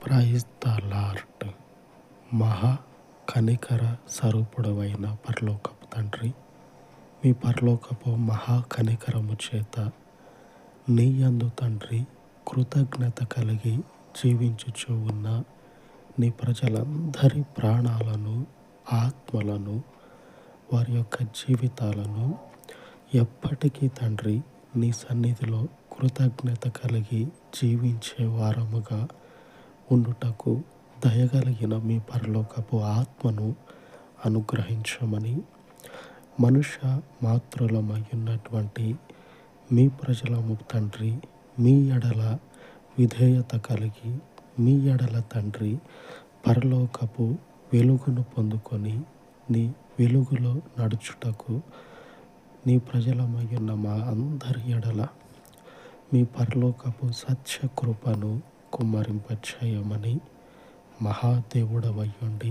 Praise the lord. మహా కనికర స్వరూపుడవైన పరలోకపు తండ్రి, మీ పరలోకపు మహా కనికరము చేత నీ యందు తండ్రి కృతజ్ఞత కలిగి జీవించుచూ ఉన్న నీ ప్రజలందరి ప్రాణాలను, ఆత్మలను, వారి యొక్క జీవితాలను ఎప్పటికీ తండ్రి నీ సన్నిధిలో కృతజ్ఞత కలిగి జీవించే వారముగా ఉండుటకు దయగలిగిన మీ పరలోకపు ఆత్మను అనుగ్రహించమని, మనుష్య మాతృలమై ఉన్నటువంటి మీ ప్రజలము తండ్రి మీ ఎడల విధేయత కలిగి, మీ ఎడల తండ్రి పరలోకపు వెలుగును పొందుకొని నీ వెలుగులో నడుచుటకు నీ ప్రజలమై ఉన్న మా అందరి ఎడల మీ పరలోకపు సత్య కృపను కుమ్మరింపచేయమని, మహాదేవుడవయ్యుండి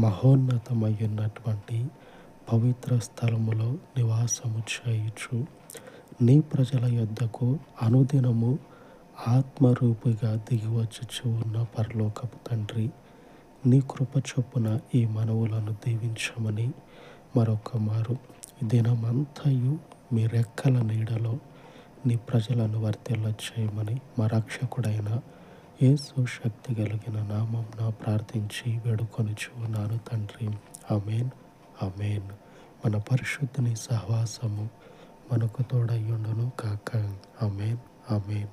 మహోన్నతమై ఉన్నటువంటి పవిత్ర స్థలములో నివాసము చేయుచు నీ ప్రజల యొద్దకు అనుదినము ఆత్మరూపిగా దిగివచ్చుచు ఉన్న పరలోకపు తండ్రి, నీ కృప చొప్పున ఈ మనవులను దీవించమని మరొక మారు ఈ దినమంతయు మీ రెక్కల నీడలో నీ ప్రజలను వర్తిల్ల చేయమని మా రక్షకుడైన యేసు శక్తి కలిగిన నామమున ప్రార్థించి వేడుకొనుచున్నాను తండ్రి. ఆమేన్, ఆమేన్. మన పరిశుద్ధుని సహవాసము మనకు తోడయ్యుండును కాక. ఆమేన్, ఆమేన్.